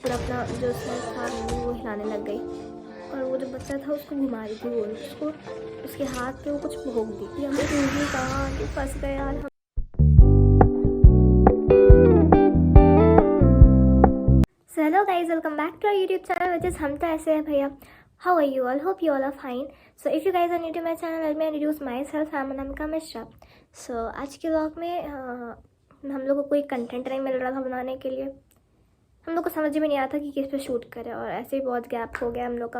और अपना जो सर था वो हिलाने लग गई और वो जो बच्चा था उसको घुमा रही थी, वो उसको उसके हाथ पे वो कुछ भोग दी थी। हम लोग कहाँ आके फंस गए यार। Hello guys, welcome back to our YouTube channel which is हम तो ऐसे है भैया। How are you all? Hope you all are fine. So if you guys are new to my channel, let me introduce myself. I am Anamika Mishra. So आज के vlog में हम लोग को कोई कंटेंट नहीं मिल रहा था बनाने के लिए। हम लोग को समझ में नहीं आता कि किस पे शूट करें और ऐसे ही बहुत गैप हो गया हम लोग का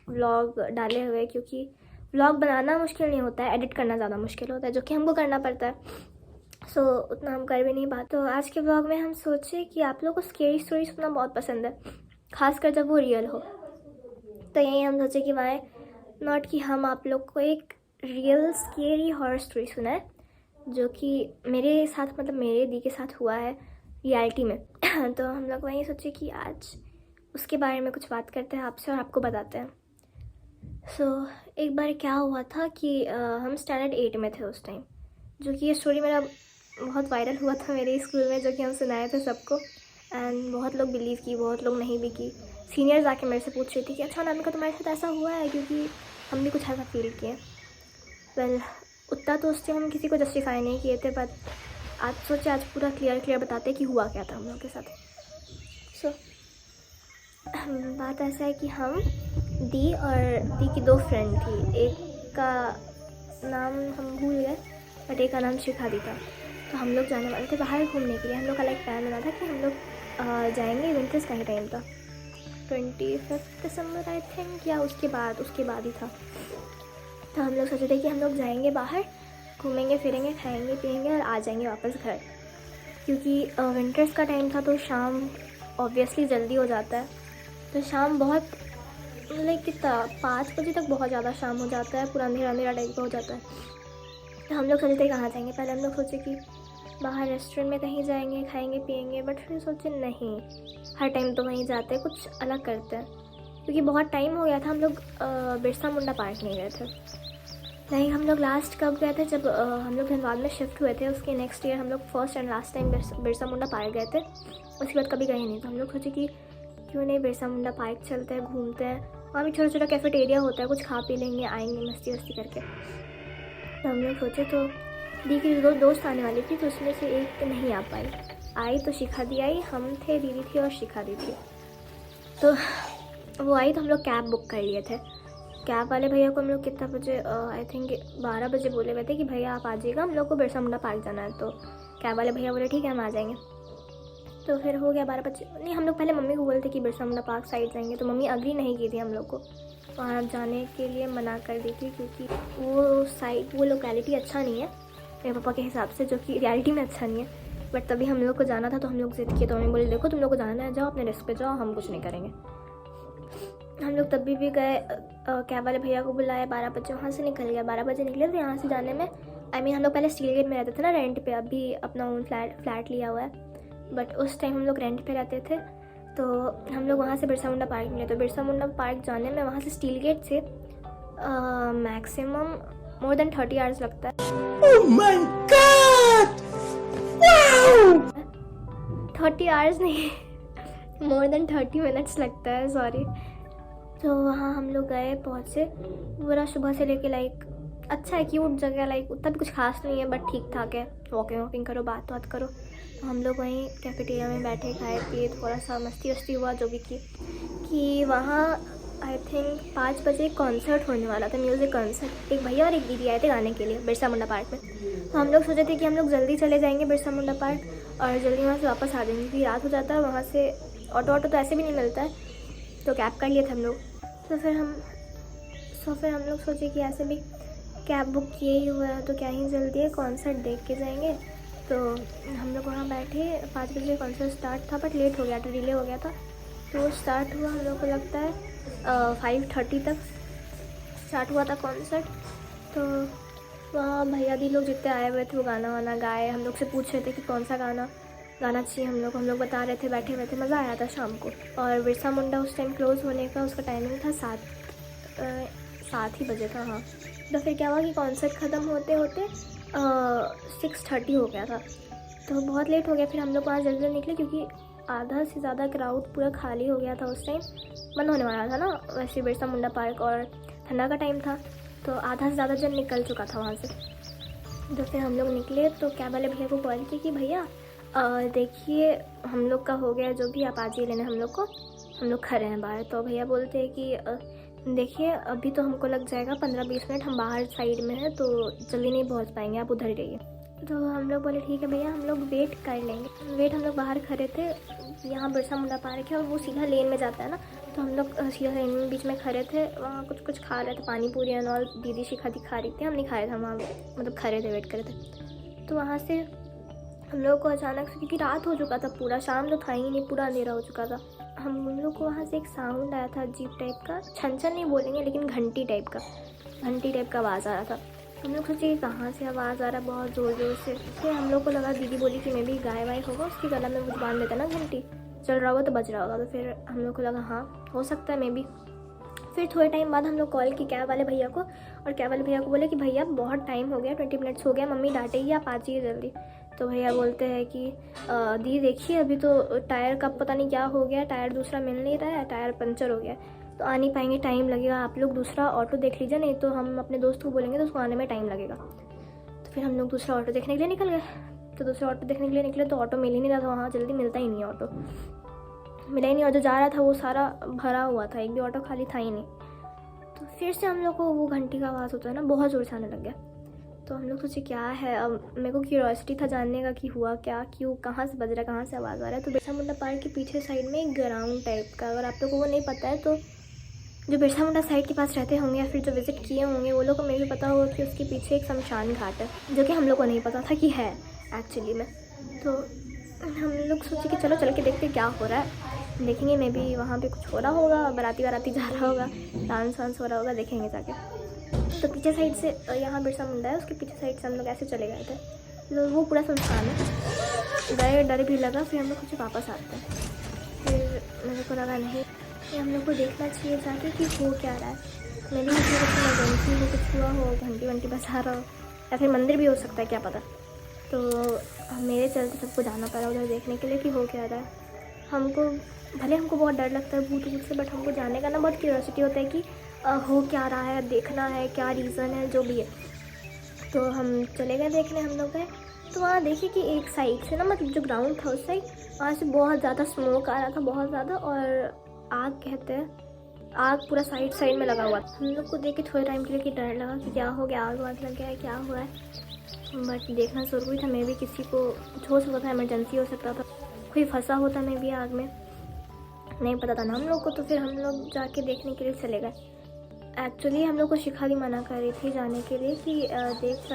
व्लॉग डाले हुए, क्योंकि व्लॉग बनाना मुश्किल नहीं होता है, एडिट करना ज़्यादा मुश्किल होता है, जो कि हमको करना पड़ता है। सो उतना हम कर भी नहीं पाते। तो आज के व्लॉग में हम सोचे कि आप लोगों को स्केरी स्टोरी सुनना बहुत पसंद है, खासकर जब वो रियल हो। तो यही हम सोचे कि वाई नॉट कि हम आप लोग को एक रियल स्केरी हॉरर स्टोरी सुनाए, जो कि मेरे साथ मतलब मेरे दी के साथ हुआ है रियलिटी में। तो हम लोग वही सोचे कि आज उसके बारे में कुछ बात करते हैं आपसे और आपको बताते हैं। सो एक बार क्या हुआ था कि हम स्टैंडर्ड 8 में थे उस टाइम, जो कि ये स्टोरी मेरा बहुत वायरल हुआ था मेरे स्कूल में, जो कि हम सुनाए थे सबको। एंड बहुत लोग बिलीव की, बहुत लोग नहीं भी की। सीनियर्स आके मेरे से पूछ रही थी कि अच्छा अनामिका तुम्हारे साथ ऐसा हुआ है, क्योंकि हम भी कुछ ऐसा फील किए। वेल उतना तो उस टाइम हम किसी को जस्टिफाई नहीं किए थे, बट आज सोचे आज पूरा क्लियर बताते कि हुआ क्या था हम लोग के साथ। सो बात ऐसा है कि हम दी और दी की 2 फ्रेंड थी। एक का नाम हम भूल गए, बट एक का नाम शिखा दी था। तो हम लोग जाने वाले थे बाहर घूमने के लिए। हम लोग का लाइक प्लान बना था कि हम लोग जाएंगे, विंटर्स का ही टाइम था, 25 दिसंबर आई थिंक, या उसके बाद ही था। तो हम लोग सोचे थे कि हम लोग जाएंगे बाहर, घूमेंगे फिरेंगे, खाएंगे पिएंगे और आ जाएंगे वापस घर, क्योंकि विंटर्स का टाइम था तो शाम ऑब्वियसली जल्दी हो जाता है। तो शाम बहुत लाइक कितना 5 बजे तक बहुत ज़्यादा शाम हो जाता है, पूरा अंधेरा टाइप का हो जाता है। तो हम लोग सोचे थे कहाँ जाएंगे। पहले हम लोग सोचे कि बाहर रेस्टोरेंट में कहीं जाएंगे, खाएंगे पिएंगे, बट फिर सोचे नहीं, हर टाइम तो वहीं जाते हैं, कुछ अलग करते हैं, क्योंकि बहुत टाइम हो गया था। हम लोग बिरसा मुंडा पार्क नहीं गए थे। नहीं, हम लोग लास्ट कब गए थे, जब हम लोग धनबाद में शिफ्ट हुए थे, उसके नेक्स्ट ईयर हम लोग first and last time Birsa Munda park गए थे। उसके बाद कभी गए नहीं। तो हम लोग सोचे कि क्यों नहीं बिरसा मुंडा पार्क चलते हैं, घूमते हैं। वहाँ भी छोटा छोटा कैफेटेरिया होता है, कुछ खा पी लेंगे, आएंगे मस्ती वस्ती करके। तो हम लोग सोचे, तो दी की 2 दोस्त आने वाली थी, तो उसमें से एक नहीं आ पाई। आई तो शिखा दी आई, हम थे, दीदी थी और शिखा दी थी। तो वो आई तो हम लोग कैब बुक कर लिए थे। कैब वाले भैया को हम लोग कितना बजे, आई थिंक 12 बजे बोले हुए थे कि भैया आप आ जाइएगा, हम लोग को बिरसा मुंडा पार्क जाना है। तो कैब वाले भैया बोले ठीक है हम आ जाएंगे। तो फिर हो गया 12 बजे। नहीं, हम लोग पहले मम्मी को बोले थे कि बिरसा मुंडा पार्क साइड जाएंगे, तो मम्मी अग्री नहीं की थी हम लोग को वहाँ जाने के लिए, मना कर दी थी, क्योंकि वो लोकेलिटी अच्छा नहीं है मेरे पापा के हिसाब से, जो कि रियलिटी में अच्छा नहीं है। बट तभी हम लोग को जाना था, तो हम लोग जिद किए। तो मम्मी बोले देखो तुम लोग को जाना है, जाओ अपने रिस्क पे जाओ, हम कुछ नहीं करेंगे। हम लोग तभी भी गए, कैब वाले भैया को बुलाया, 12 बजे वहाँ से निकल गया। 12 बजे निकले थे यहाँ से जाने में। हम लोग पहले स्टील गेट में रहते थे ना रेंट पे, अभी अपना ओन फ्लैट लिया हुआ है, बट उस टाइम हम लोग रेंट पे रहते थे। तो हम लोग वहाँ से बिरसा मुंडा पार्क मिले। तो बिरसा मुंडा पार्क जाने में वहाँ से स्टील गेट से मैक्सिमम मोर देन 30 आवर्स लगता है। Oh my God! Wow! 30 hours नहीं, मोर देन 30 मिनट्स लगता है, सॉरी। तो वहाँ हम लोग गए, पहुँचे, पूरा सुबह से लेके लाइक अच्छा है, क्यूट जगह, लाइक उतना भी कुछ खास नहीं है, बट ठीक ठाक है। वॉकिंग करो, बात करो। तो हम लोग वहीं कैफेटेरिया में बैठे, खाए पिए, थोड़ा सा मस्ती वस्ती हुआ, जो भी कि वहाँ आई थिंक 5 बजे कॉन्सर्ट होने वाला था, म्यूज़िक कॉन्सर्ट। एक भैया और एक दीदी आए थे गाने के लिए बिरसा मुंडा पार्क में। तो हम लोग सोचे थे कि हम लोग जल्दी चले जाएंगे बिरसा मुंडा पार्क और जल्दी वहाँ से वापस आ जाएंगे, क्योंकि रात हो जाता है वहाँ से। ऑटो तो ऐसे भी नहीं मिलता है, तो कैब कर लिए थे हम लोग। तो फिर हम लोग सोचे कि ऐसे भी कैब बुक किए ही हुआ है, तो क्या ही जल्दी है, कॉन्सर्ट देख के जाएंगे। तो हम लोग वहाँ बैठे, 5 बजे कॉन्सर्ट स्टार्ट था, बट लेट हो गया था, डिले हो गया था। तो वो स्टार्ट हुआ, हम लोग को लगता है 5:30 तक स्टार्ट हुआ था कॉन्सर्ट। तो वहाँ भैया दी लोग जितने आए हुए थे वो गाना वाना गाए, हम लोग से पूछ रहे थे कि कौन सा गाना गाना चाहिए हम लोग बता रहे थे, बैठे हुए थे, मज़ा आया था शाम को। और बिरसा मुंडा उस टाइम क्लोज़ होने का उसका टाइमिंग था 7 ही बजे था, हाँ। तो फिर क्या हुआ कि कॉन्सर्ट ख़त्म होते होते 6:30 हो गया था, तो बहुत लेट हो गया। फिर हम लोग वहाँ जल्दी निकले, क्योंकि आधा से ज़्यादा क्राउड पूरा खाली हो गया था उस टाइम, बंद होने वाला था ना वैसे बिरसा मुंडा पार्क, और ठंडा का टाइम था तो आधा से ज़्यादा जन निकल चुका था वहाँ से। तो फिर हम लोग निकले तो कैब वाले भैया को कॉल की कि भैया देखिए हम लोग का हो गया जो भी, आप आ जाइए लेने हम लोग को, हम लोग खड़े हैं बाहर। तो भैया बोलते हैं कि देखिए अभी तो हमको लग जाएगा 15-20 मिनट, हम बाहर साइड में हैं तो जल्दी नहीं पहुंच पाएंगे, आप उधर ही रहिए। तो हम लोग बोले ठीक है भैया, हम लोग वेट कर लेंगे। वेट हम लोग बाहर खड़े थे, यहाँ बिरसा मुंडा पार्क है और वो सीधा लेन में जाता है ना, तो हम लोग सीधा लेन में बीच में खड़े थे, वहाँ कुछ खा रहे थे, पानी पूरी एंड ऑल, दीदी शिखा खा रही थी, हम नहीं खाए थे वहाँ, मतलब खड़े थे वेट करे थे। तो वहाँ से हम लोग को अचानक से, क्योंकि रात हो चुका था, पूरा शाम तो था ही नहीं, पूरा अंधेरा हो चुका था, हम लोग को वहाँ से एक साउंड आया था अजीब टाइप का, छन छन नहीं बोलेंगे लेकिन घंटी टाइप का आवाज़ आ रहा था। हम लोग सोचे कहाँ से आवाज़ आ रहा है बहुत ज़ोर ज़ोर से। फिर हम लोग को लगा, दीदी बोली कि मैं भी गाय वाय होगा, उसके गला में कुछ बांध देता ना, घंटी चल रहा होगा तो बज रहा होगा। तो फिर हम लोग को लगा हाँ हो सकता है मे बी। फिर थोड़े टाइम बाद हम लोग कॉल की कैब वाले भैया को, और कैब वाले भैया को बोले कि भैया बहुत टाइम हो गया, 20 मिनट्स हो गया, मम्मी डांटेगी, आप आ जाइए जल्दी। तो भैया बोलते हैं कि दीदी देखिए अभी तो टायर का पता नहीं क्या हो गया, टायर दूसरा मिल नहीं रहा है, टायर पंचर हो गया, तो आ नहीं पाएंगे, टाइम लगेगा, आप लोग दूसरा ऑटो देख लीजिए, नहीं तो हम अपने दोस्त को बोलेंगे तो उसको आने में टाइम लगेगा। तो फिर हम लोग दूसरा ऑटो देखने के लिए निकल गए। तो दूसरा ऑटो देखने के लिए निकले तो ऑटो मिल ही नहीं रहा था, वहाँ जल्दी मिलता ही नहीं है, ऑटो मिला ही नहीं, और जो जा रहा था वो सारा भरा हुआ था, एक भी ऑटो खाली था ही नहीं। तो फिर से हम लोग को वो घंटी का आवाज़ होता है ना, बहुत ज़ोर से आने लग गया। तो हम लोग सोचे क्या है, अब मेरे को क्यूरियोसिटी था जानने का कि हुआ क्या, क्यों, कहाँ से बज रहा है, कहाँ से आवाज़ आ रहा है। तो बिरसा मुंडा पार्क के पीछे साइड में एक ग्राउंड टाइप का, अगर आप लोगों को वो नहीं पता है तो जो बिरसा मुंडा साइड के पास रहते होंगे या फिर जो विज़िट किए होंगे वो लोग को मेरे भी पता होगा कि उसके पीछे एक शमशान घाट है, जो कि हम लोग को नहीं पता था कि है एक्चुअली में। तो हम लोग सोचे कि चलो चल के देखते क्या हो रहा है, देखेंगे मे बी वहाँ पे कुछ हो रहा होगा, बाराती जा रहा होगा, डांस वांस हो रहा होगा, देखेंगे जाके। तो पीछे साइड से यहाँ बिरसा मुंडा है, उसके पीछे साइड से हम लोग ऐसे चले गए थे, तो वो पूरा सुनसान है, गए, डर भी लगा। फिर हम लोग कुछ वापस आते हैं। फिर मेरे को लगा नहीं, हम लोग को देखना चाहिए जाके कि हो क्या रहा है, मेरी कुछ इमरजेंसी हो, कुछ हुआ हो, घंटी वंटी बजा रहा हो, या फिर मंदिर भी हो सकता है, क्या पता। तो मेरे चलते सबको जाना पड़ा उधर देखने के लिए कि हो क्या रहा है। हमको बहुत डर लगता है भूत से, बट हमको जाने का ना बहुत क्यूरियोसिटी होता है कि हो क्या रहा है, देखना है क्या रीज़न है, जो भी है। तो हम चले गए देखने, हम लोग गए तो वहाँ देखिए कि एक साइड से ना, मतलब जो ग्राउंड था उस साइड, वहाँ से बहुत ज़्यादा स्मोक आ रहा था, बहुत ज़्यादा, और आग कहते हैं, आग पूरा साइड में लगा हुआ था। हम लोग को देख के थोड़े टाइम के लिए कि डर लगा कि क्या हो गया, आग वाग लग गया है, क्या हुआ है, बट देखना ज़रूरी था, मे भी किसी को कुछ हो सकता था, इमरजेंसी हो सकता था, कोई फंसा होता मे भी आग में, नहीं पता था ना हम लोग को। तो फिर हम लोग जाके देखने के लिए चले गए। एक्चुअली हम लोग को शिखा भी मना कर रही थी जाने के लिए कि देख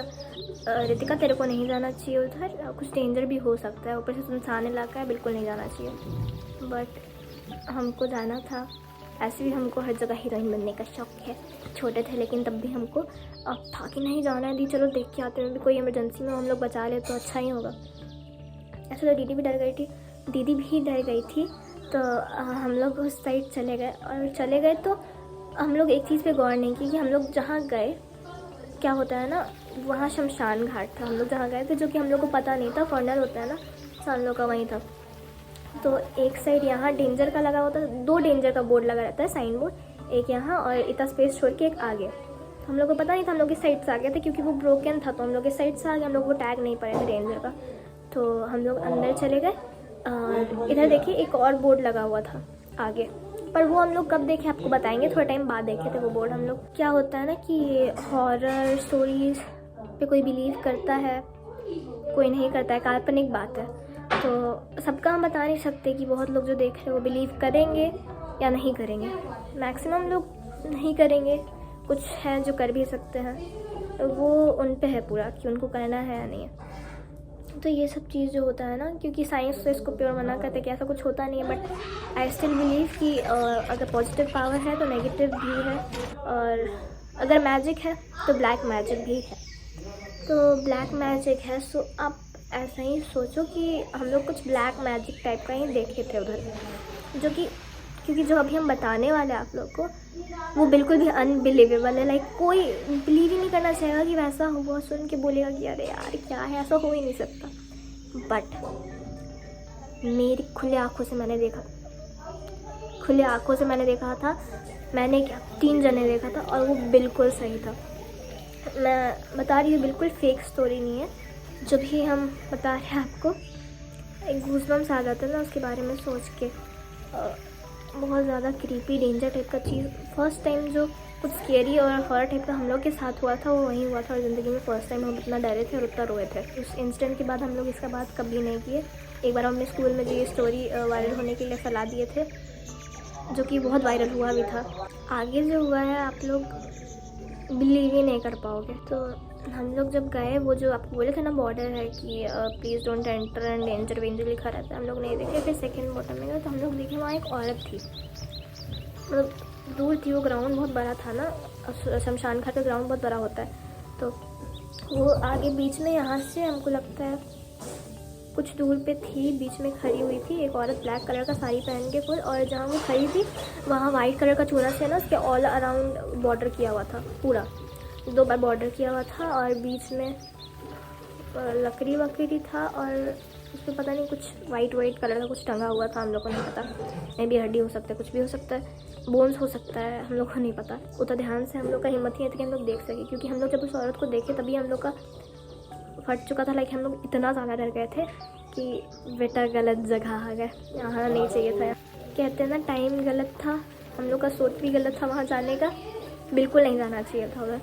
रितिका तेरे को नहीं जाना चाहिए उधर, कुछ डेंजर भी हो सकता है, ऊपर से सुनसान इलाका है, बिल्कुल नहीं जाना चाहिए। बट हमको जाना था, ऐसे भी हमको हर जगह हीरोइन बनने का शौक है, छोटे थे लेकिन तब भी हमको अब था कि नहीं जाना है, दी चलो देख के आते हैं, भी कोई इमरजेंसी में हम लोग बचा ले तो अच्छा ही होगा। ऐसे तो दीदी भी डर गई थी, तो हम लोग उस साइड चले गए तो हम लोग एक चीज़ पे गौर नहीं की कि हम लोग जहाँ गए, क्या होता है ना, वहाँ शमशान घाट था, हम लोग जहाँ गए थे, जो कि हम लोग को पता नहीं था, कॉर्नर होता है ना, तो हम लोग का वहीं था। तो एक साइड यहाँ डेंजर का लगा होता है, 2 डेंजर का बोर्ड लगा रहता है, साइन बोर्ड, एक यहाँ और इतना स्पेस छोड़ के एक आगे। हम लोग को पता नहीं था, हम लोग इस साइड से आ गए थे क्योंकि वो ब्रोकन था, तो हम लोग इस साइड से आ गए, हम लोग को टैग नहीं पड़े थे डेंजर का। तो हम लोग अंदर चले गए, इधर देखिए एक और बोर्ड लगा हुआ था आगे, पर वो हम लोग कब देखे आपको बताएंगे, थोड़ा टाइम बाद देखे थे वो बोर्ड हम लोग। क्या होता है ना कि हॉरर स्टोरीज पे कोई बिलीव करता है, कोई नहीं करता है, काल्पनिक बात है, तो सबका हम बता नहीं सकते कि बहुत लोग जो देख रहे हैं वो बिलीव करेंगे या नहीं करेंगे। मैक्सिमम लोग नहीं करेंगे, कुछ हैं जो कर भी सकते हैं, तो वो उन पे है पूरा कि उनको करना है या नहीं है। तो ये सब चीज़ जो होता है ना, क्योंकि साइंस तो इसको प्योर मना करते कि ऐसा कुछ होता नहीं है, बट आई स्टिल बिलीव कि अगर पॉजिटिव पावर है तो नेगेटिव भी है, और अगर मैजिक है तो ब्लैक मैजिक भी है। तो ब्लैक मैजिक है, सो आप ऐसा ही सोचो कि हम लोग कुछ ब्लैक मैजिक टाइप का ही देखे थे उधर, जो कि क्योंकि जो अभी हम बताने वाले हैं आप लोग को, वो बिल्कुल भी अनबिलीवेबल है। लाइक कोई बिलीव ही नहीं करना चाहेगा कि वैसा हुआ, सुन के बोलेगा कि अरे यार क्या है, ऐसा हो ही नहीं सकता। बट मेरी खुले आँखों से मैंने देखा था। मैंने क्या 3 जने देखा था और वो बिल्कुल सही था। मैं बता रही हूँ, बिल्कुल फेक स्टोरी नहीं है। जो भी हम बता रहे हैं आपको, एक गूज़बम्स आ जाता है ना उसके बारे में सोच के। बहुत ज़्यादा क्रीपी डेंजर टाइप का चीज़। फर्स्ट टाइम जो कुछ स्केरी और हॉरर टाइप का हम लोग के साथ हुआ था वो वहीं हुआ था, और ज़िंदगी में फ़र्स्ट टाइम हम इतना डरे थे और उतना रोए थे। उस इंसिडेंट के बाद हम लोग इसका बात कभी नहीं किए। एक बार हमने स्कूल में जो ये स्टोरी वायरल होने के लिए फैला दिए थे, जो कि बहुत वायरल हुआ भी था। आगे जो हुआ है आप लोग बिलीव ही नहीं कर पाओगे। तो हम लोग जब गए, वो जो आपको बोले थे ना बॉर्डर है कि please don't enter and danger वेंजर लिखा रहता है, हम लोग नहीं देखे। फिर सेकंड बॉटम में गए तो हम लोग देखे वहाँ एक औरत थी, मतलब दूर थी। वो ग्राउंड बहुत बड़ा था ना, शमशान घाट का ग्राउंड बहुत बड़ा होता है। तो वो आगे बीच में, यहाँ से हमको लगता है कुछ दूर पे थी, बीच में खड़ी हुई थी एक औरत ब्लैक कलर का साड़ी पहन के फुल। और जहाँ वो खड़ी थी वहाँ वाइट कलर का चूना से ना उसके ऑल अराउंड बॉर्डर किया हुआ था, पूरा 2 बार बॉर्डर किया हुआ था। और बीच में लकड़ी वकड़ी था और उस पर पता नहीं कुछ वाइट कलर का कुछ टंगा हुआ था। हम लोग को नहीं पता, मे भी हड्डी हो सकता है, कुछ भी हो सकता है, बोन्स हो सकता है, हम लोग को नहीं पता। उतना ध्यान से हम लोग का हिम्मत नहीं है कि हम लोग देख सके, क्योंकि हम लोग जब उस औरत को देखे तभी हम लोग का फट चुका था। लाइक हम लोग इतना ज़्यादा डर गए थे कि बेटा गलत जगह आ गए, यहाँ नहीं चाहिए था। कहते हैं ना टाइम गलत था, हम लोग का सोच भी गलत था वहाँ जाने का, बिल्कुल नहीं जाना चाहिए था उधर।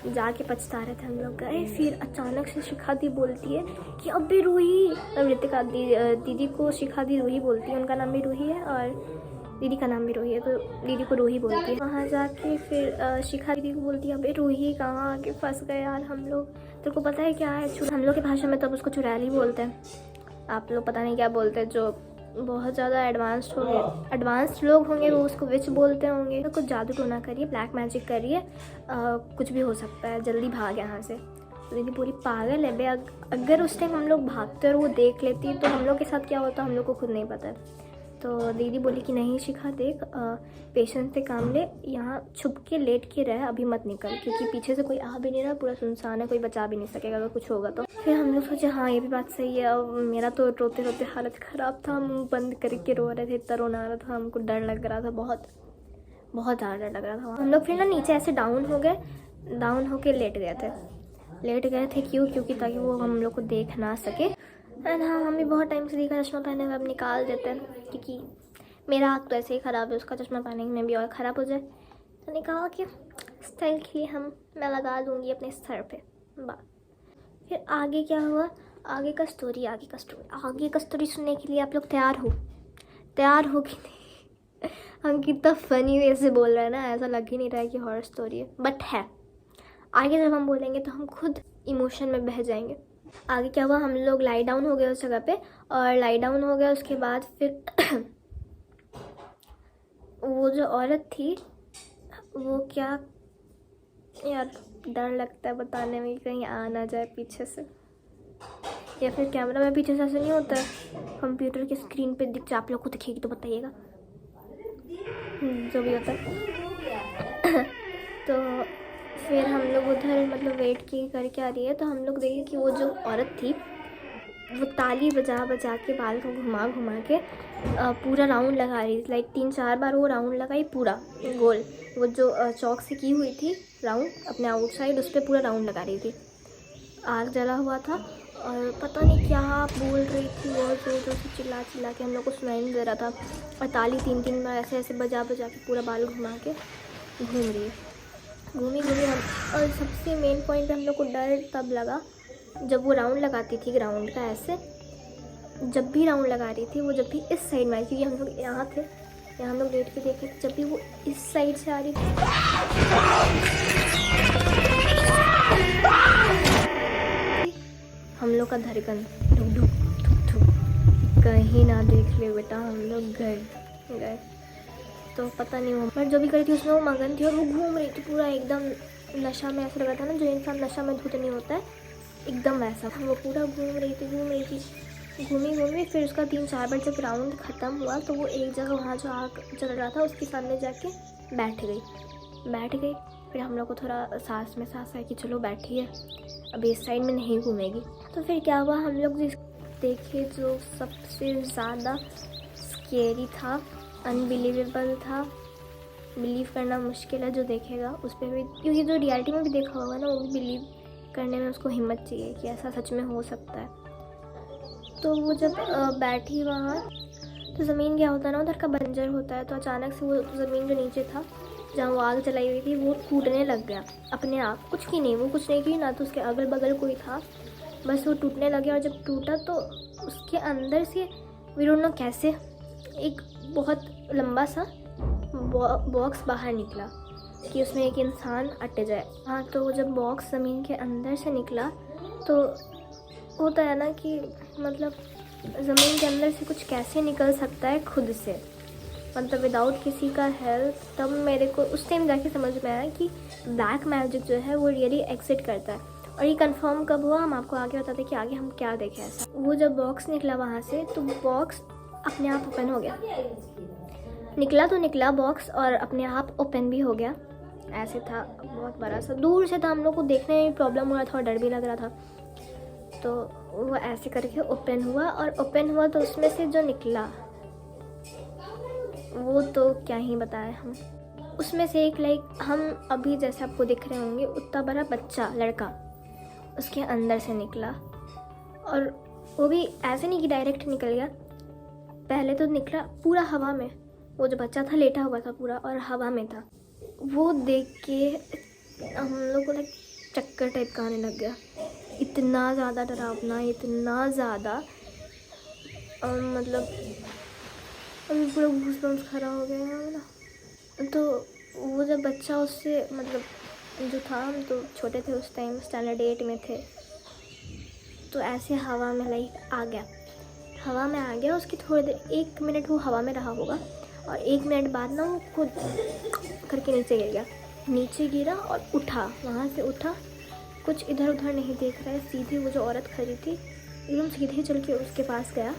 जाके पछता रहे थे हम लोग गए। फिर अचानक से शिखा दी बोलती है कि अब भी रूही, ऋतिका दीदी को शिखा दी रूही बोलती है, उनका नाम भी रूही है और दीदी का नाम भी रूही है, तो दीदी को रूही बोलती है। वहाँ जाके फिर शिखा दीदी को बोलती है अबे रूही कहाँ आके फंस गए यार हम लोग। तेरे को पता है क्या है, हम लोग की भाषा में तब उसको चुड़ैली बोलते हैं, आप लोग पता नहीं क्या बोलते हैं। जो बहुत ज़्यादा एडवांस्ड लोग होंगे वो उसको विच बोलते होंगे। तो कुछ जादू टोना करिए, ब्लैक मैजिक करिए, कुछ भी हो सकता है, जल्दी भाग यहाँ से। तो दीदी पूरी पागल है बे। अगर उस टाइम हम लोग भागते और वो देख लेती तो हम लोग के साथ क्या होता हम लोग को खुद नहीं पता है। तो दीदी बोली कि नहीं शिखा देख, पेशेंस से काम ले, यहाँ छुप के लेट के रह, अभी मत निकल, क्योंकि पीछे से कोई आ भी नहीं रहा, पूरा सुनसान है, कोई बचा भी नहीं सकेगा अगर कुछ होगा तो। फिर हम लोग सोचे हाँ ये भी बात सही है। अब मेरा तो रोते रोते हालत ख़राब था, मुँह बंद करके रो रहे थे, इतना रोना आ रहा था, हमको डर लग रहा था, बहुत ज़्यादा डर लग रहा था। हम लोग फिर ना नीचे ऐसे डाउन होके लेट गए थे। क्योंकि ताकि वो हम लोग को देख ना सके। एंड हाँ, हम भी बहुत टाइम से देखा चश्मा पहने हुए अब निकाल देते हैं, क्योंकि मेरा आँख तो ऐसे ही ख़राब है, उसका चश्मा पहनने में भी और ख़राब हो जाए तो निकाल के स्टाइल के लिए मैं लगा लूँगी अपने सर पे। फिर आगे क्या हुआ, आगे का स्टोरी सुनने के लिए आप लोग तैयार हो कि नहीं? हम कितना फ़नी वे से बोल रहे हैं ना, ऐसा लग ही नहीं रहा है कि हॉरर स्टोरी है, बट है। आगे जब हम बोलेंगे तो हम खुद इमोशन में बह जाएंगे। आगे क्या हुआ, हम लोग लाई डाउन हो गए उस जगह पे, और लाई डाउन हो गया उसके बाद फिर वो जो औरत थी वो क्या, यार डर लगता है बताने में, कहीं आ ना जाए पीछे से, या फिर कैमरा में पीछे से ऐसे नहीं होता है, कंप्यूटर की स्क्रीन पे दिख जाए, आप लोग को दिखेगी तो बताइएगा, जो भी होता है। तो फिर हम लोग उधर मतलब वेट की करके आ रही है, तो हम लोग देखे कि वो जो औरत थी वो ताली बजा के बाल को घुमा के पूरा राउंड लगा रही थी। लाइक 3-4 बार वो राउंड लगाई पूरा गोल, वो जो चौक से की हुई थी राउंड अपने आउटसाइड, उस पर पूरा राउंड लगा रही थी। आग जला हुआ था और पता नहीं क्या बोल रही थी, बहुत ज़ोर से चिल्ला के, हम लोग को सुनाई नहीं दे रहा था। और ताली 3-3 बार ऐसे बजा के पूरा बाल घुमा के घूम रही है। घूमी हम, और सबसे मेन पॉइंट पे हम लोग को डर तब लगा जब वो राउंड लगाती थी ग्राउंड का, ऐसे जब भी राउंड लगा रही थी वो, जब भी इस साइड में आई, क्योंकि हम लोग यहाँ थे, यहाँ हम लोग लेट के देखे, जब भी वो इस साइड से आ रही थी हम लोग का धड़कन धुक कहीं ना देख ले बेटा, हम लोग गए। तो पता नहीं वो, बट जो भी करी थी उसमें वो मगन थी और वो घूम रही थी पूरा एकदम नशा में। ऐसा लगा था ना जो इंसान नशा में धुत नहीं होता है, एकदम वैसा। वो पूरा घूम रही थी, घूमी। फिर उसका 3-4 बार जब राउंड ख़त्म हुआ तो वो एक जगह वहाँ जो आग चल रहा था उसके सामने जाके बैठ गई। फिर हम लोग को थोड़ा सांस में सांस आया कि चलो बैठी है, अब इस साइड में नहीं घूमेगी। तो फिर क्या हुआ, हम लोग देखे जो सबसे ज़्यादा स्केरी था, अनबिलीवेबल था, बिलीव करना मुश्किल है जो देखेगा उस पर भी, क्योंकि जो रियलिटी में भी देखा होगा ना, वो भी बिलीव करने में उसको हिम्मत चाहिए कि ऐसा सच में हो सकता है। तो वो जब बैठी वहाँ, तो ज़मीन क्या होता है ना, उधर का बंजर होता है, तो अचानक से वो ज़मीन जो नीचे था जहाँ वो आग जलाई हुई थी वो टूटने लग गया अपने आप, कुछ की नहीं, वो कुछ नहीं की ना, तो उसके अगल बगल कोई था, बस वो टूटने लगे। और जब टूटा तो उसके अंदर से वी डोंट नो कैसे एक बहुत लंबा सा बॉक्स बाहर निकला कि उसमें एक इंसान अट जाए। हाँ, तो जब बॉक्स ज़मीन के अंदर से निकला तो होता है ना कि मतलब ज़मीन के अंदर से कुछ कैसे निकल सकता है खुद से, मतलब विदाउट किसी का हेल्प। तब मेरे को उस टाइम जाके समझ में आया कि ब्लैक मैजिक जो है वो रियली एग्जिस्ट करता है। और ये कंफर्म कब हुआ हम आपको आगे बताते कि आगे हम क्या देखें ऐसा। वो जब बॉक्स निकला वहाँ से तो बॉक्स अपने आप ओपन हो गया, निकला तो निकला बॉक्स और अपने आप ओपन भी हो गया। ऐसे था बहुत बड़ा सा, दूर से था, हम लोग को देखने में प्रॉब्लम हो रहा था और डर भी लग रहा था। तो वो ऐसे करके ओपन हुआ, और ओपन हुआ तो उसमें से जो निकला वो तो क्या ही बताएं हम। उसमें से एक लाइक हम अभी जैसे आपको दिख रहे होंगे उतना बड़ा बच्चा लड़का उसके अंदर से निकला। और वो भी ऐसे नहीं कि डायरेक्ट निकल गया, पहले तो निकला पूरा हवा में, वो जो बच्चा था लेटा हुआ था पूरा और हवा में था। वो देख के हम लोग को लाइक चक्कर टाइप का आने लग गया, इतना ज़्यादा डरावना, इतना ज़्यादा मतलब अभी पूरा गूज़बम्स खड़ा हो गया है मेरा। तो वो जब बच्चा उससे मतलब जो था, हम तो छोटे थे उस टाइम, स्टैंडर्ड 8 में थे, तो ऐसे हवा में लाइक आ गया, हवा में आ गया। उसकी थोड़ी देर 1 मिनट वो हवा में रहा होगा और 1 मिनट बाद ना वो खुद करके नीचे गिर गया, नीचे गिरा और उठा, वहाँ से उठा, कुछ इधर उधर नहीं देख रहा है, सीधे वो जो औरत खड़ी थी एकदम सीधे चल के उसके पास गया।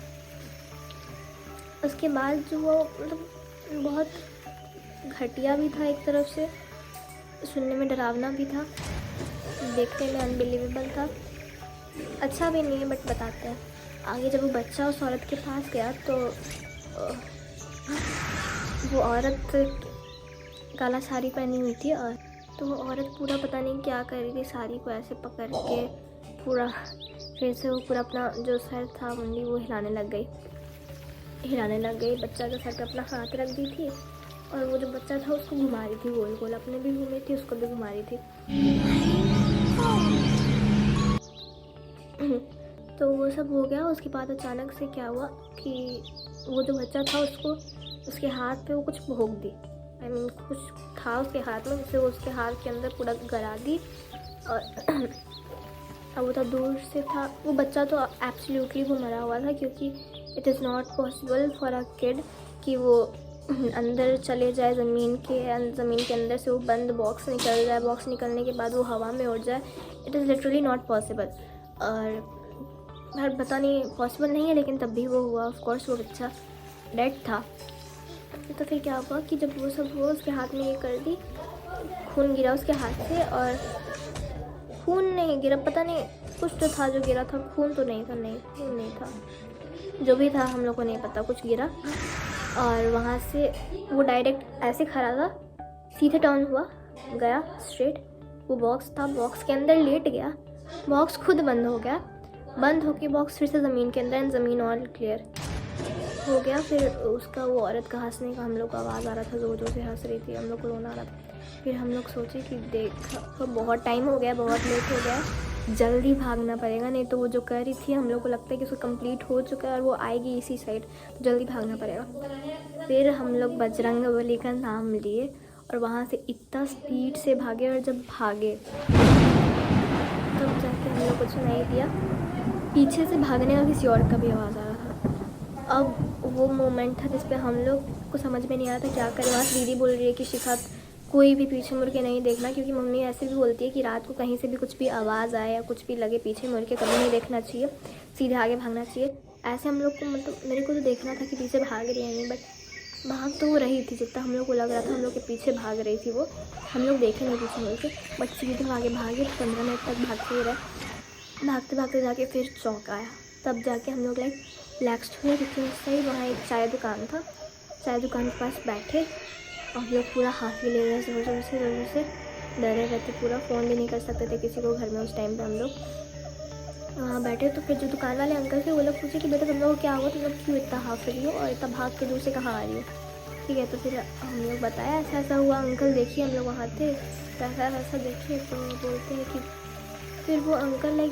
उसके बाद जो वो मतलब बहुत घटिया भी था, एक तरफ से सुनने में डरावना भी था, देखने में अनबिलीवेबल था, अच्छा भी नहीं है, बट बताते हैं आगे। जब वो बच्चा उस औरत के पास गया तो वो औरत काला साड़ी पहनी हुई थी, और तो वो औरत पूरा पता नहीं क्या कर रही थी, साड़ी को ऐसे पकड़ के पूरा, फिर से वो पूरा अपना जो सर था मुंडी वो हिलाने लग गई, बच्चा के सर पे अपना हाथ रख दी थी, और वो जो बच्चा था उसको घुमा रही थी गोल गोल, अपने भी घूमी थी, उसको भी घुमा रही थी। तो वो सब हो गया। उसके बाद अचानक से क्या हुआ कि वो जो बच्चा था उसको उसके हाथ पे वो कुछ भोग दी, आई मीन कुछ था उसके हाथ में, जिससे वो उसके हाथ के अंदर पूरा गरा दी। और अब वो तो दूर से था, वो बच्चा तो एब्सोल्युटली वो मरा हुआ था, क्योंकि it is not possible for a kid कि वो अंदर चले जाए ज़मीन के अंदर से वो बंद बॉक्स निकल जाए, बॉक्स निकलने के बाद वो हवा में उड़ जाए, it is literally not possible. और पता नहीं पॉसिबल नहीं है, लेकिन तब भी वो हुआ। ऑफ कोर्स वो बच्चा डेड था। तो फिर क्या हुआ कि जब वो सब हुआ, उसके हाथ में ये कर दी, खून गिरा उसके हाथ से, और खून नहीं गिरा, पता नहीं कुछ तो था जो गिरा था, खून तो नहीं था, नहीं खून नहीं था, जो भी था हम लोग को नहीं पता, कुछ गिरा। और वहाँ से वो डायरेक्ट ऐसे खड़ा था, सीधे टर्न हुआ गया स्ट्रेट, वो बॉक्स था, बॉक्स के अंदर लेट गया, बॉक्स खुद बंद हो गया, बंद होके बॉक्स फिर से ज़मीन के अंदर, ज़मीन और क्लियर हो गया। फिर उसका वो औरत का हंसने का हम लोग को आवाज़ आ रहा था, ज़ोर ज़ोर से हंस रही थी, हम लोग को रोना आ रहा था। फिर हम लोग सोचे कि देख तो बहुत टाइम हो गया, बहुत लेट हो गया, जल्दी भागना पड़ेगा, नहीं तो वो जो कर रही थी हम लोग को लगता है कि उसको कंप्लीट हो चुका है और वो आएगी इसी साइड, तो जल्दी भागना पड़ेगा। फिर हम लोग बजरंगबली का नाम लिए और वहाँ से इतना स्पीड से भागे, और जब भागे तब जाके हम लोग को सुनाई दिया पीछे से भागने का किसी और का भी आवाज़ आ रहा था। अब वो मोमेंट था जिस पे हम लोग को समझ में नहीं आ रहा था क्या करें। वहाँ दीदी बोल रही है कि शिखा कोई भी पीछे मुड़ के नहीं देखना, क्योंकि मम्मी ऐसे भी बोलती है कि रात को कहीं से भी कुछ भी आवाज़ आए या कुछ भी लगे, पीछे मुड़ के कभी नहीं देखना चाहिए, सीधे आगे भागना चाहिए। ऐसे हम लोग को मतलब मेरे को तो देखना था कि पीछे भाग रही है नहीं, बट भाग तो वो रही थी, जितना हम लोग को लग रहा था हम लोग के पीछे भाग रही थी वो, हम लोग देखे नहीं पीछे मुड़ के, बट सीधे आगे भागे। 15 मिनट तक भागते ही रहे, भागते भागते जाके फिर चौंक आया। तब जाके हम लोग लाइक रिलैक्सड हुए, क्योंकि उससे ही वहाँ एक चाय दुकान था, चाय दुकान के पास बैठे और हम लोग पूरा हाथ भी ले रहे ज़ोर ज़ोर से डरे रहते, पूरा फ़ोन भी नहीं कर सकते थे किसी को घर में उस टाइम पे। हम लोग वहाँ बैठे तो फिर जो दुकान वाले अंकल थे वो लोग पूछे कि बेटा तुम लोग को क्या हुआ, तुम लोग क्यों इतना हाफ रही हो और इतना भाग के दूर से कहाँ आ रही हो। ठीक है, तो फिर हम लोग बताया ऐसा ऐसा हुआ अंकल, देखिए हम लोग वहाँ थे, ऐसा वैसा देखिए। तो बोलते हैं कि फिर वो अंकल लाइक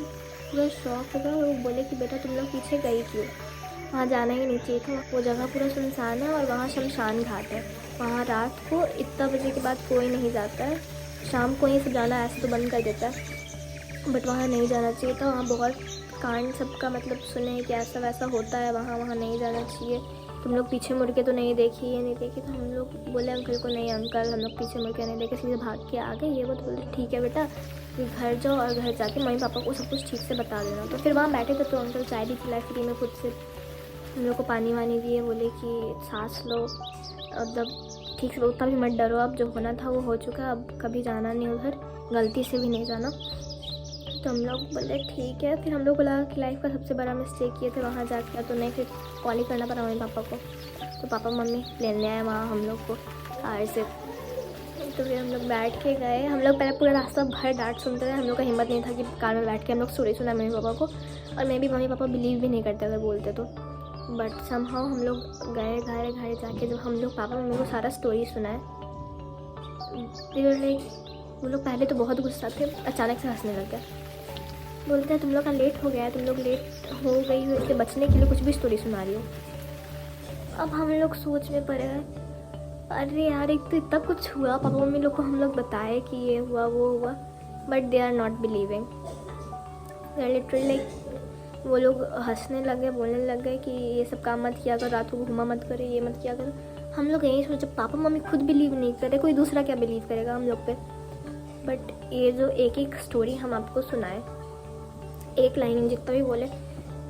पूरा शॉक हो गया और वो बोले कि बेटा तुम लोग पीछे गई क्यों, वहाँ जाना ही नहीं चाहिए था, वो जगह पूरा सुनसान है और वहाँ शमशान घाट है, वहाँ रात को इतना बजे के बाद कोई नहीं जाता है, शाम को ही सब जाना ऐसे तो बंद कर देता है, बट वहाँ नहीं जाना चाहिए था, वहाँ बहुत कांड सबका मतलब सुने कि ऐसा वैसा होता है वहाँ, वहाँ नहीं जाना चाहिए, तुम लोग पीछे मुड़ के तो नहीं देखी, ये नहीं देखी। तो हम लोग बोले अंकल को नहीं अंकल हम लोग पीछे मुड़ के नहीं देखे, सीधे भाग के आ गए। ये वो तो बोले ठीक है बेटा घर जाओ और घर जाके मम्मी पापा को सब कुछ ठीक से बता देना। तो फिर वहाँ बैठे थे तो अंकल चाय भी पिलाए फ्री में खुद से, हम लोग को पानी वानी दिए, बोले कि सांस लो, मतलब ठीक से उतना भी मत डरो, अब जो होना था वो हो चुका, अब कभी जाना नहीं उधर, गलती से भी नहीं जाना। तो हम लोग बोले ठीक है। फिर हम लोग को लगा कि लाइफ का सबसे बड़ा मिस्टेक किए थे वहाँ जाके, तो नहीं फिर कॉल ही करना पड़ा मम्मी पापा को। तो पापा मम्मी लेने आए वहाँ हम लोग को कार से। तो फिर हम लोग बैठ के गए, हम लोग पहले पूरा रास्ता भर डांट सुनते रहे, हम लोग का हिम्मत नहीं था कि कार में बैठ के हम लोग स्टोरी सुना मम्मी पापा को, और मैं भी मम्मी पापा बिलीव भी नहीं करते अगर बोलते तो। बट समहाउ हम लोग गए घर जाके जब हम लोग पापा मम्मी को सारा स्टोरी सुनाए, लाइक वो लोग पहले तो बहुत गुस्सा थे, अचानक से हंसने लग गए, बोलते हैं तुम लोग का लेट हो गया है, तुम लोग लेट हो गई हो, इससे बचने के लिए कुछ भी स्टोरी सुना रही हो। अब हम लोग सोच में पड़े गए, अरे यार एक तो इतना कुछ हुआ, पापा मम्मी लोग को हम लोग बताए कि ये हुआ वो हुआ, but they are not believing, they are literally like वो लोग हंसने लगे, बोलने लग गए कि ये सब काम मत किया करो, रात को घुमा मत करो, ये मत किया करो। हम लोग यही सोचे पापा मम्मी खुद बिलीव नहीं करे, कोई दूसरा क्या बिलीव करेगा हम लोग पे। बट ये जो एक एक स्टोरी हम आपको सुनाए, एक लाइन जितना भी बोले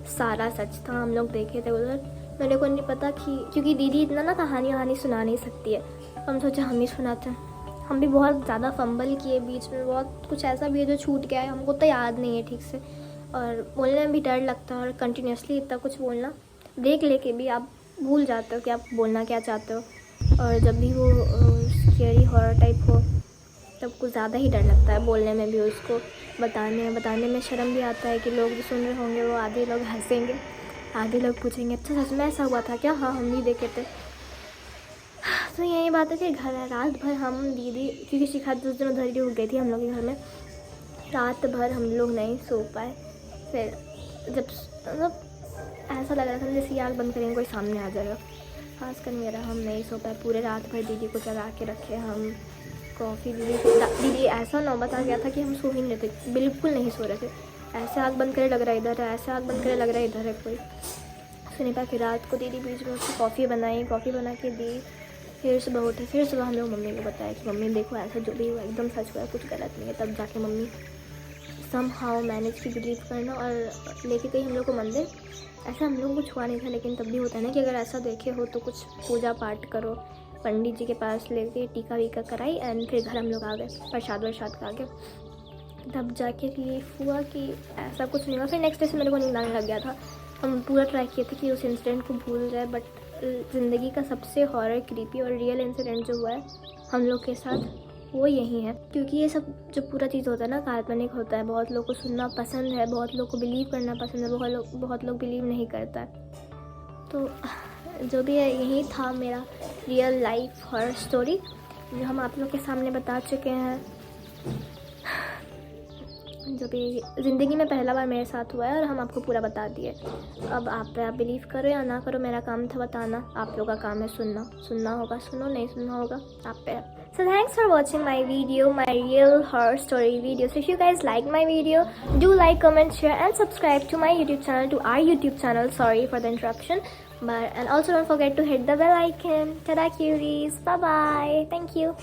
सारा सच था। हम लोग देखे थे उधर, मेरे को नहीं पता कि क्योंकि दीदी इतना ना कहानी सुना नहीं सकती है, हम सोचे हम ही सुनाते हैं। हम भी बहुत ज़्यादा फंबल किए, बीच में बहुत कुछ ऐसा भी है जो छूट गया है, हमको तो याद नहीं है ठीक से, और बोलने में भी डर लगता है, और कंटिन्यूसली इतना कुछ बोलना ब्रेक लेके भी आप भूल जाते हो कि आप बोलना क्या चाहते हो, और जब भी वो स्केरी हॉरर टाइप हो तब कुछ ज़्यादा ही डर लगता है बोलने में भी, उसको बताने में शर्म भी आता है कि लोग जो सुन रहे होंगे वो आधे लोग हंसेंगे, आधे लोग पूछेंगे अच्छा सच में ऐसा हुआ था क्या, हाँ हम भी देखे थे। तो यही बात है कि घर है, रात भर हम दीदी क्योंकि शिखा 2 दिन उधर ही रुक गई थी हम लोग के घर में, रात भर हम लोग नहीं सो पाए। फिर जब मतलब ऐसा लग रहा था जैसे आग बंद करेंगे कोई सामने आ जाएगा, खासकर मेरा, हम नहीं सो पाए पूरे रात भर, दीदी को जगा के रखे हम, कॉफ़ी दीदी ऐसा नौबत आ गया था कि हम सो ही नहीं रहे थे, बिल्कुल नहीं सो रहे थे, ऐसे आग बंद करे लग रहा है इधर है, ऐसे आग बंद करे लग रहा है इधर है कोई, सुनी पाया। फिर रात को दीदी बीच में उसको कॉफ़ी बना के दी, फिर सुबह उठे, फिर सुबह हम लोग मम्मी को बताया कि मम्मी देखो ऐसा जो भी हुआ एकदम सच हुआ, कुछ गलत नहीं है। तब जाके मम्मी समहाउ मैनेज की बिलीव करना और लेके गई हम लोग को मंदिर। ऐसा हम लोग को छुआ नहीं था, लेकिन तब भी होता है ना कि अगर ऐसा देखे हो तो कुछ पूजा पाठ करो, पंडित जी के पास लेके टीका वीका कराई, एंड फिर घर हम लोग आ गए, प्रसाद वरसाद खा के, तब जाके रिलीफ हुआ कि ऐसा कुछ नहीं हुआ। फिर नेक्स्ट डे से मेरे को नींद आने लग गया था, हम पूरा ट्राई किए थे कि उस इंसिडेंट को भूल जाए, बट ज़िंदगी का सबसे हॉरर क्रीपी और रियल इंसिडेंट जो हुआ है हम लोग के साथ वो यही है, क्योंकि ये सब जो पूरा चीज़ होता है ना काल्पनिक होता है, बहुत लोग को सुनना पसंद है, बहुत लोग को बिलीव करना पसंद है, बहुत लोग बिलीव नहीं करता है। तो जो भी है यही था मेरा रियल लाइफ हॉरर स्टोरी जो हम आप लोग के सामने बता चुके हैं, जो भी ज़िंदगी में पहला बार मेरे साथ हुआ है और हम आपको पूरा बता दिए। अब आप पे आप बिलीव करो या ना करो, मेरा काम था बताना, आप लोगों का काम है सुनना होगा सुनो, नहीं सुनना होगा आप पे। So thanks for watching my video, my real horror story video. So if you guys like my video, do like, comment, share and subscribe to my YouTube channel, to our YouTube channel. Sorry for the interruption. And also don't forget to hit the bell icon. Tada cuties. Bye bye. Thank you.